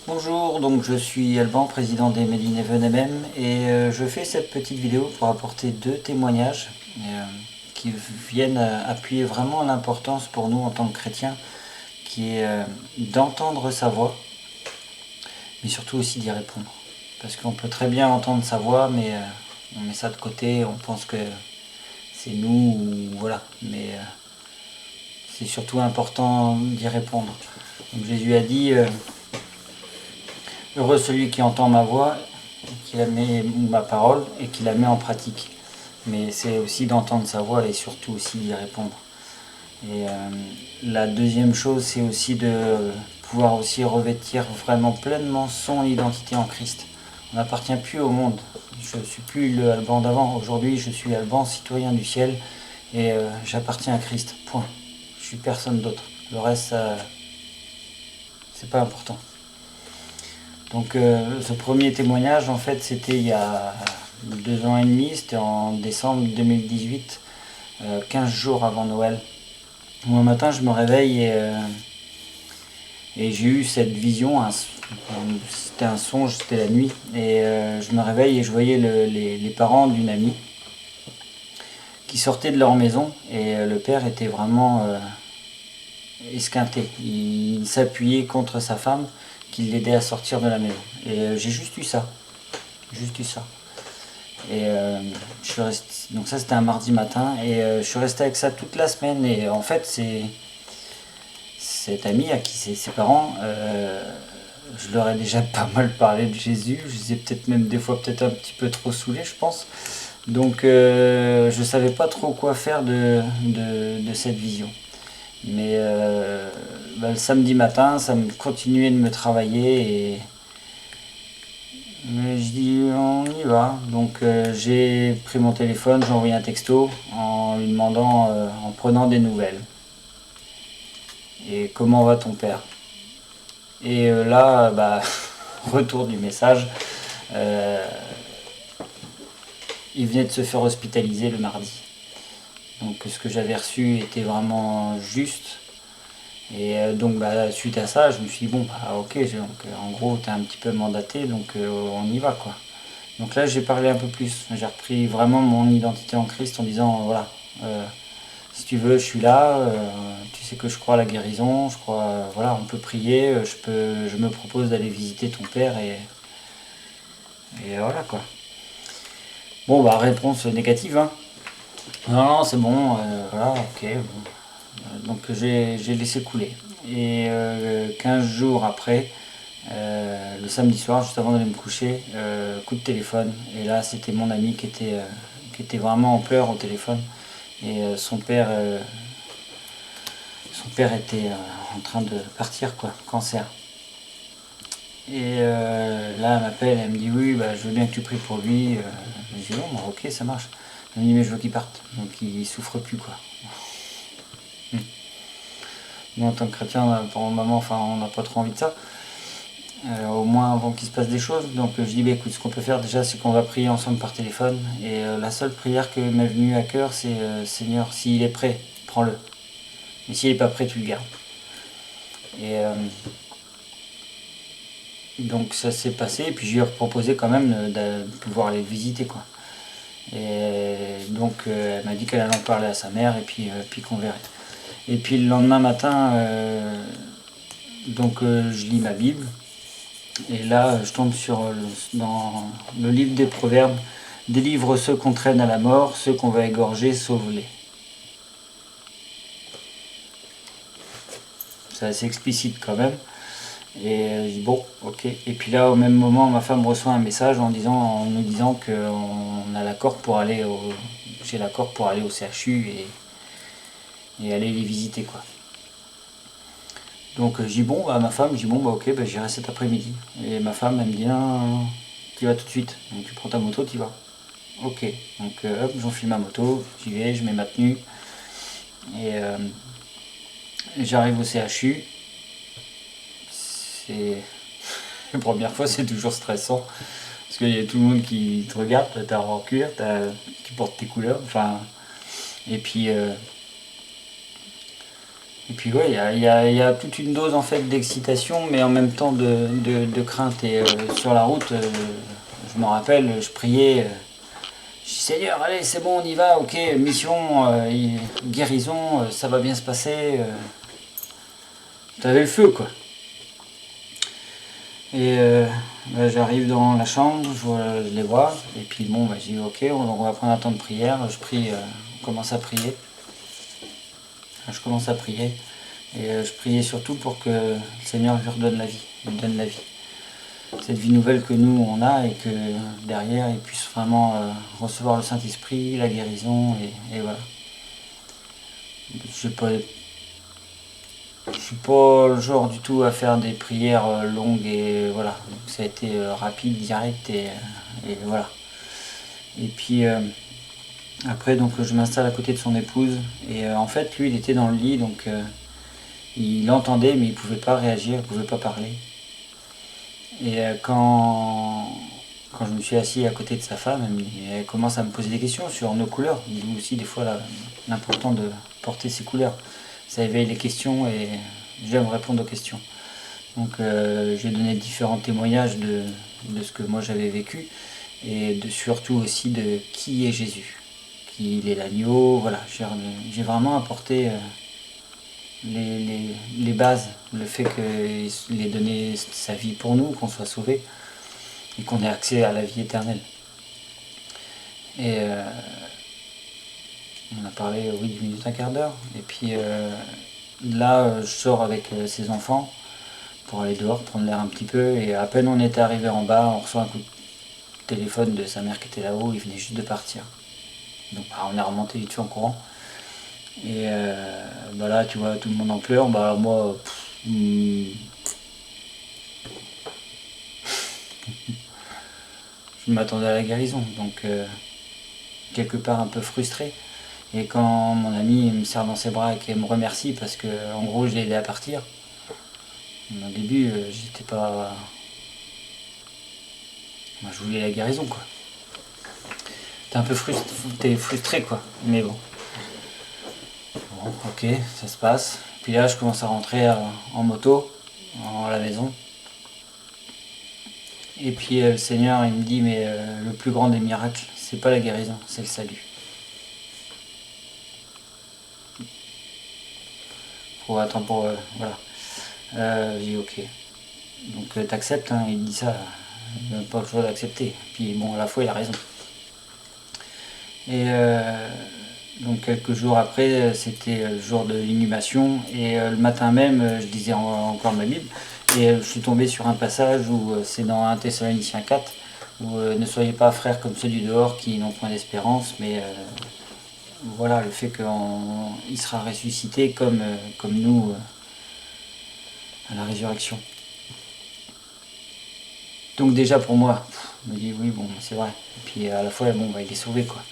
Bonjour, donc je suis Alban, président des Made in Heaven MM, et je fais cette petite vidéo pour apporter deux témoignages qui viennent appuyer vraiment l'importance pour nous en tant que chrétiens, qui est d'entendre sa voix, mais surtout aussi d'y répondre. Parce qu'on peut très bien entendre sa voix, mais on met ça de côté, on pense que c'est nous, ou voilà, mais c'est surtout important d'y répondre. Donc Jésus a dit... Heureux celui qui entend ma voix, qui la met, ou ma parole, et qui la met en pratique. Mais c'est aussi d'entendre sa voix et surtout aussi d'y répondre. Et la deuxième chose, c'est aussi de pouvoir aussi revêtir vraiment pleinement son identité en Christ. On n'appartient plus au monde. Je ne suis plus le Alban d'avant. Aujourd'hui, je suis Alban, citoyen du ciel, et j'appartiens à Christ. Point. Je suis personne d'autre. Le reste, c'est pas important. Donc ce premier témoignage, en fait, c'était il y a 2 ans et demi, c'était en décembre 2018, 15 jours avant Noël. Un matin, je me réveille et j'ai eu cette vision, c'était un songe, c'était la nuit, et je me réveille et je voyais les parents d'une amie qui sortaient de leur maison, et le père était vraiment esquinté. Il s'appuyait contre sa femme qui l'aidait à sortir de la maison. Et j'ai juste eu ça. Juste eu ça. Et je suis resté, donc ça c'était un mardi matin, et je suis resté avec ça toute la semaine. Et en fait, c'est cette amie à qui c'est ses parents, je leur ai déjà pas mal parlé de Jésus. Je les ai peut-être même des fois peut-être un petit peu trop saoulés, je pense. Donc je savais pas trop quoi faire de cette vision. Mais le samedi matin, ça me continuait de me travailler, et mais je dis on y va. Donc j'ai pris mon téléphone, j'ai envoyé un texto en lui demandant, en prenant des nouvelles. Et comment va ton père? Et là, retour du message. euh, il venait de se faire hospitaliser le mardi. Donc ce que j'avais reçu était vraiment juste. Et donc suite à ça, je me suis dit bon ok, donc, en gros t'es un petit peu mandaté, donc on y va quoi. Donc là j'ai parlé un peu plus, j'ai repris vraiment mon identité en Christ en disant voilà, si tu veux je suis là, tu sais que je crois à la guérison, je crois, voilà, on peut prier, je me propose d'aller visiter ton père, et voilà quoi. Bon réponse négative, hein. Non, c'est bon, voilà, ok, bon. Donc j'ai laissé couler. Et 15 jours après, le samedi soir, juste avant d'aller me coucher, coup de téléphone. Et là, c'était mon ami qui était vraiment en pleurs au téléphone. Et son père était en train de partir, quoi, cancer. Et là, elle m'appelle, elle me dit oui, je veux bien que tu pries pour lui. Je dis bon, ok, ça marche. Elle me dit mais je veux qu'il parte, donc il souffre plus, quoi. Nous, en tant que chrétien, pour le moment, enfin, on n'a pas trop envie de ça. Au moins avant qu'il se passe des choses. Donc je dis écoute, ce qu'on peut faire déjà, c'est qu'on va prier ensemble par téléphone. Et la seule prière que m'est venue à cœur, c'est Seigneur, s'il est prêt, prends-le. Mais s'il n'est pas prêt, tu le gardes. Et donc ça s'est passé, et puis je lui ai proposé quand même de pouvoir aller le visiter, quoi. Et donc elle m'a dit qu'elle allait en parler à sa mère, et puis qu'on verrait. Et puis le lendemain matin, je lis ma Bible. Et là, je tombe dans le livre des Proverbes. Délivre ceux qu'on traîne à la mort, ceux qu'on va égorger, sauve-les. C'est assez explicite quand même. Et je dis bon, ok. Et puis là, au même moment, ma femme reçoit un message en nous disant qu'on a l'accord pour aller j'ai l'accord pour aller au CHU et aller les visiter, quoi. Donc je dis bon à ma femme, je dis bon ok, j'irai cet après-midi. Et ma femme, elle me dit non, tu vas tout de suite. Donc tu prends ta moto, tu vas. Ok, donc hop, j'enfile ma moto, j'y vais, je mets ma tenue, et j'arrive au CHU. C'est la première fois, c'est toujours stressant parce qu'il y a tout le monde qui te regarde, t'as en cuir, tu portes tes couleurs, enfin, et puis Et puis ouais, il y a toute une dose en fait d'excitation, mais en même temps de crainte. Et sur la route, je me rappelle, je priais, je dis Seigneur, allez, c'est bon, on y va, ok, mission, guérison, ça va bien se passer. T'avais le feu, quoi. Et bah, j'arrive dans la chambre, je les vois, et puis bon, bah, je dis ok, on va prendre un temps de prière. Je prie, on commence à prier. Je commence à prier. Et je priais surtout pour que le Seigneur lui redonne la vie, lui donne la vie. Cette vie nouvelle que nous on a et que derrière il puisse vraiment recevoir le Saint-Esprit, la guérison et voilà. Je ne suis pas le genre du tout à faire des prières longues et voilà. Donc ça a été rapide, direct et voilà. Et puis après donc je m'installe à côté de son épouse et en fait lui il était dans le lit donc il entendait mais il pouvait pas réagir, il pouvait pas parler. Et quand je me suis assis à côté de sa femme, elle commence à me poser des questions sur nos couleurs. D'où aussi des fois l'important de porter ses couleurs. Ça éveille les questions et j'aime répondre aux questions. Donc j'ai donné différents témoignages de ce que moi j'avais vécu et surtout aussi de qui est Jésus, qu'il est l'agneau. Voilà, j'ai vraiment apporté les bases, le fait qu'il ait donné sa vie pour nous, qu'on soit sauvés et qu'on ait accès à la vie éternelle. Et on a parlé, oui, 10 minutes, un quart d'heure. Et puis là, je sors avec ses enfants pour aller dehors, prendre l'air un petit peu. Et à peine on était arrivé en bas, on reçoit un coup de téléphone de sa mère qui était là-haut, il venait juste de partir. Donc bah, on est remonté vite fait en courant. Et bah là, tu vois, tout le monde en pleure. Bah moi, je m'attendais à la guérison. Donc quelque part un peu frustré. Et quand mon ami me serre dans ses bras et qu'il me remercie parce que en gros je l'ai aidé à partir, au début j'étais pas. Moi je voulais la guérison quoi. T'es un peu frustré quoi. Mais bon. Bon, ok, ça se passe. Puis là je commence à rentrer en moto, à la maison. Et puis le Seigneur il me dit mais le plus grand des miracles, c'est pas la guérison, c'est le salut. Faut attendre pour. Voilà. J'ai dit ok. Donc t'acceptes, hein, il dit ça, pas le choix d'accepter. Puis bon, à la fois il a raison. Et donc quelques jours après, c'était le jour de l'inhumation. Et le matin même, je lisais encore ma Bible. Et je suis tombé sur un passage où c'est dans 1 Thessaloniciens 4, où ne soyez pas frères comme ceux du dehors qui n'ont point d'espérance, mais voilà, le fait qu'il sera ressuscité comme nous à la résurrection. Donc déjà pour moi, je me dis oui bon c'est vrai. Et puis à la fois bon bah, il est sauvé quoi.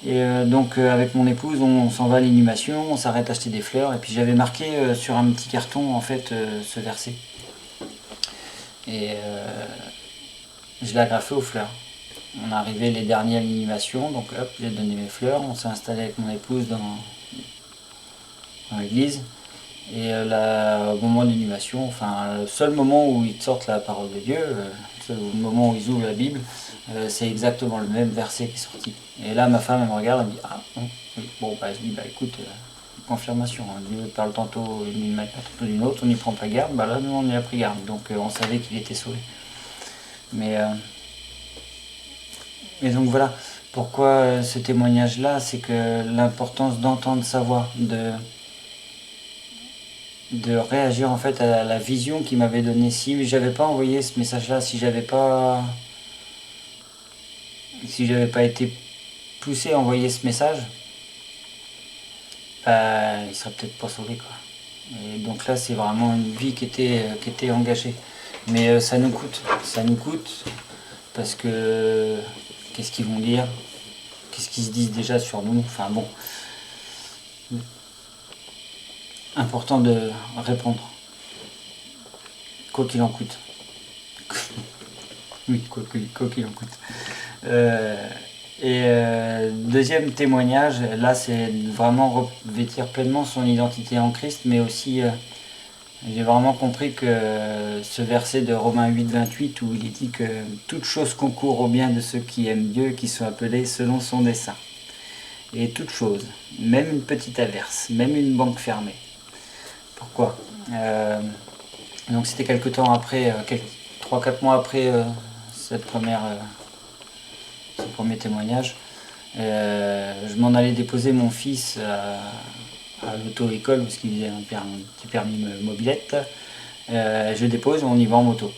Et donc avec mon épouse on s'en va à l'inhumation, on s'arrête acheter des fleurs et puis j'avais marqué sur un petit carton en fait ce verset. Et je l'ai agrafé aux fleurs. On est arrivé les derniers à l'inhumation, donc hop j'ai donné mes fleurs, on s'est installé avec mon épouse dans l'église. Et au moment de l'inhumation, enfin le seul moment où ils sortent la parole de Dieu, le moment où ils ouvrent la Bible, c'est exactement le même verset qui est sorti. Et là ma femme elle me regarde, elle me dit ah bon, oui. Bon bah je dis bah écoute, confirmation, hein. Dieu parle tantôt d'une manière, tantôt d'une autre, on n'y prend pas garde, bah là nous on y a pris garde, donc on savait qu'il était sauvé. Mais et donc voilà, pourquoi ce témoignage là, c'est que l'importance d'entendre sa voix, de réagir en fait à la vision qu'il m'avait donnée. Si j'avais pas envoyé ce message-là, si j'avais pas été poussé à envoyer ce message, bah, il serait peut-être pas sauvé quoi. Et donc là, c'est vraiment une vie qui était engagée. Mais ça nous coûte parce que qu'est-ce qu'ils vont dire, qu'est-ce qu'ils se disent déjà sur nous. Enfin bon, important de répondre, quoi qu'il en coûte. Oui, quoi qu'il en coûte. Et deuxième témoignage, là c'est vraiment revêtir pleinement son identité en Christ, mais aussi j'ai vraiment compris que ce verset de Romains 8, 28 où il est dit que toute chose concourt au bien de ceux qui aiment Dieu, qui sont appelés selon son dessein. Et toute chose, même une petite averse, même une banque fermée. Pourquoi Donc c'était quelques temps après, 3-4 mois après ce premier témoignage. Je m'en allais déposer mon fils à l'auto-école parce qu'il faisait un petit permis mobilette. Je dépose, on y va en moto.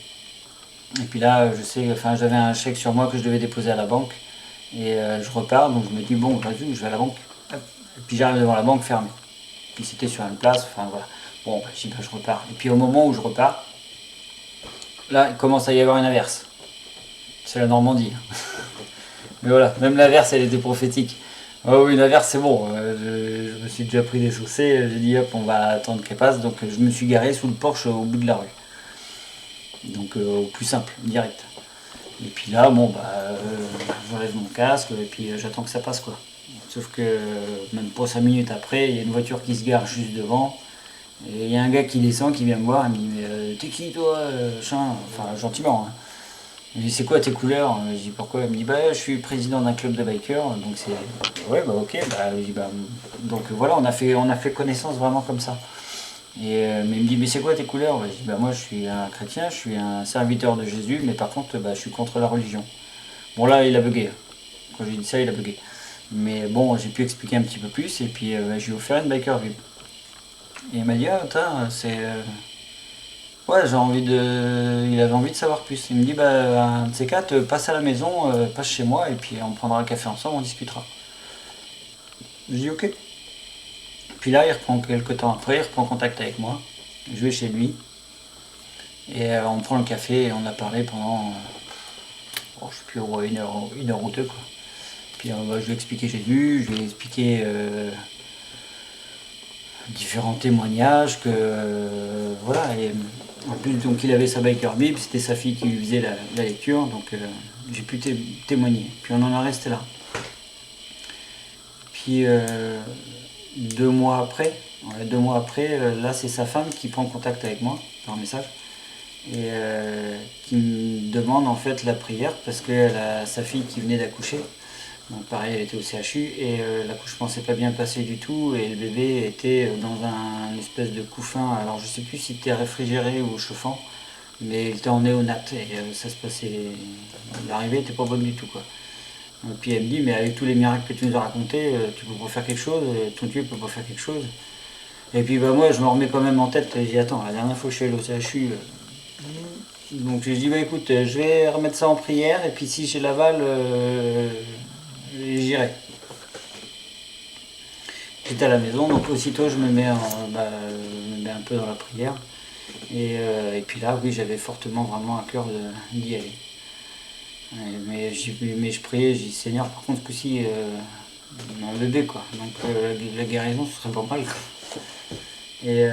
Et puis là, j'avais un chèque sur moi que je devais déposer à la banque. Et je repars, donc je me dis, bon, vas-y, je vais à la banque. Et puis j'arrive devant la banque fermée. Puis c'était sur une place, enfin voilà. Bon, je repars. Et puis au moment où je repars, là, il commence à y avoir une averse. C'est la Normandie. Mais voilà, même l'averse, elle était prophétique. Oh oui, l'averse, c'est bon. Je me suis déjà pris des chaussées. J'ai dit, hop, on va attendre qu'elle passe. Donc je me suis garé sous le porche au bout de la rue. Donc au plus simple, direct. Et puis là, bon, j'enlève mon casque et puis j'attends que ça passe, quoi. Sauf que même pas 5 minutes après, il y a une voiture qui se gare juste devant. Et il y a un gars qui descend, qui vient me voir, il me dit mais t'es qui toi enfin gentiment. Hein. Je lui dis c'est quoi tes couleurs? Je dis pourquoi? Il me dit bah je suis président d'un club de bikers, donc c'est. Ouais bah ok, je dis, donc voilà, on a fait connaissance vraiment comme ça. Et, mais il me dit mais c'est quoi tes couleurs? Je dis bah moi je suis un chrétien, je suis un serviteur de Jésus, mais par contre je suis contre la religion. Bon là il a bugué. Quand j'ai dit ça il a bugué. Mais bon j'ai pu expliquer un petit peu plus et puis je lui ai offert une biker vue. Et il m'a dit, ah, putain, c'est. Ouais, il avait envie de savoir plus. Il me dit, un de ces quatre, passe à la maison, passe chez moi, et puis on prendra un café ensemble, on discutera. Je dis, ok. Puis là, il reprend quelques temps après, il reprend contact avec moi. Je vais chez lui, et on prend le café, et on a parlé pendant, je sais plus, ouais, une heure ou deux, quoi. Puis je lui ai expliqué Jésus, je lui ai expliqué différents témoignages que voilà. Et en plus donc il avait sa biker bible, c'était sa fille qui lui faisait la lecture, donc j'ai pu témoigner. Puis on en a resté là. Puis 2 mois après, là c'est sa femme qui prend contact avec moi par message et qui me demande en fait la prière parce qu'elle a sa fille qui venait d'accoucher. Donc pareil, elle était au CHU et l'accouchement s'est pas bien passé du tout et le bébé était dans un espèce de couffin. Alors je sais plus si c'était réfrigéré ou chauffant, mais il était en néonate et ça se passait. L'arrivée était pas bonne du tout quoi. Et puis elle me dit mais avec tous les miracles que tu nous as racontés, tu peux pas faire quelque chose, ton Dieu peut pas faire quelque chose. Et puis moi je me remets quand même en tête, j'ai dit attends, la dernière fois que je suis allé au CHU, donc j'ai dit écoute, je vais remettre ça en prière et puis si j'ai l'aval, j'irai. J'étais à la maison, donc aussitôt je me mets un peu dans la prière. Et puis là, oui, j'avais fortement vraiment à cœur d'y aller. Mais je priais, j'ai dit Seigneur, par contre, que si mon bébé, quoi. Donc la guérison, ce serait pas mal. Quoi. Et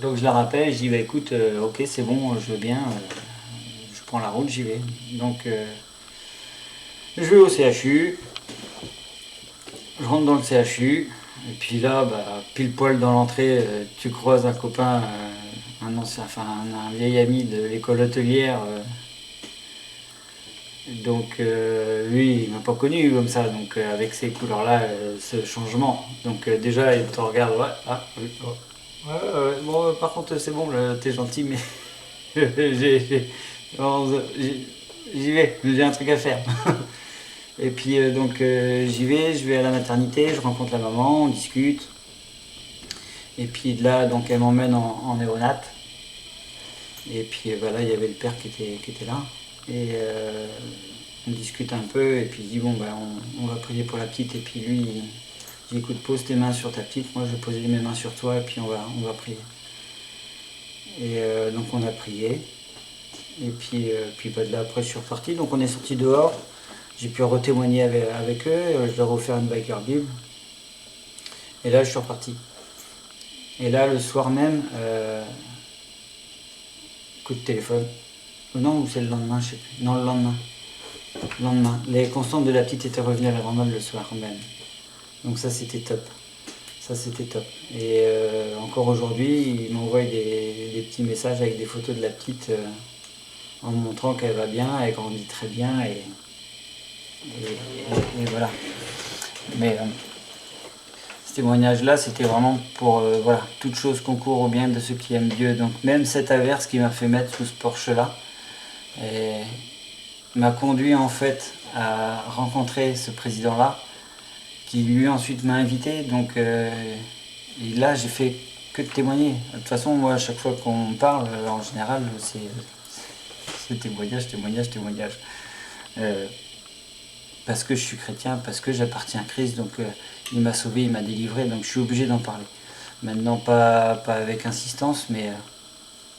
donc je la rappelle, je dis écoute, ok, c'est bon, je veux bien, je prends la route, j'y vais. Donc je vais au CHU, je rentre dans le CHU. Et puis là, pile poil dans l'entrée, tu croises un copain, un vieil ami de l'école hôtelière. Donc lui, il m'a pas connu comme ça, donc avec ces couleurs-là, ce changement. Donc déjà, il te regarde, ouais, ah, oui, oh. Ouais, bon, par contre, c'est bon, là, t'es gentil, mais j'y vais, j'ai un truc à faire. Et puis j'y vais, je vais à la maternité, je rencontre la maman, on discute. Et puis là, donc elle m'emmène en néonate. Et puis là, il y avait le père qui était là. Et on discute un peu. Et puis il dit bon, on va prier pour la petite. Et puis lui, il dit écoute, pose tes mains sur ta petite. Moi, je vais poser mes mains sur toi. Et puis on va prier. Et donc on a prié. Et puis de là, après, je suis reparti. Donc on est sorti dehors. J'ai pu retémoigner avec eux. Je leur ai offert une biker bible. Et là, je suis reparti. Et là, le soir même, coup de téléphone. Non, ou c'est le lendemain, je sais plus. Non, le lendemain. Le lendemain, les constantes de la petite étaient revenues à la normale le soir même. Donc ça c'était top. Ça c'était top. Et encore aujourd'hui, il m'envoie des petits messages avec des photos de la petite en me montrant qu'elle va bien, elle grandit très bien et voilà. Mais ce témoignage-là, c'était vraiment pour voilà, toute chose concourt au bien de ceux qui aiment Dieu. Donc même cette averse qui m'a fait mettre sous ce porche-là m'a conduit en fait à rencontrer ce président-là, qui lui ensuite m'a invité. Donc et là, j'ai fait que de témoigner. De toute façon, moi, à chaque fois qu'on me parle, en général, c'est témoignage, témoignage, témoignage. Parce que je suis chrétien, parce que j'appartiens à Christ, donc il m'a sauvé, il m'a délivré, donc je suis obligé d'en parler. Maintenant, pas avec insistance, mais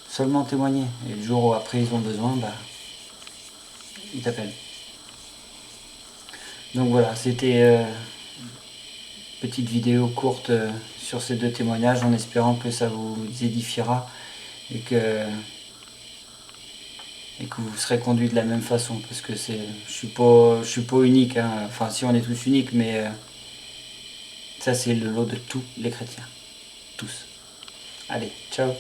seulement témoigner. Et le jour où après ils ont besoin, bah, ils t'appellent. Donc voilà, c'était une petite vidéo courte sur ces deux témoignages, en espérant que ça vous édifiera et que vous serez conduit de la même façon, parce que je suis pas unique, hein. Enfin si, on est tous uniques, mais ça c'est le lot de tous les chrétiens, tous. Allez, ciao.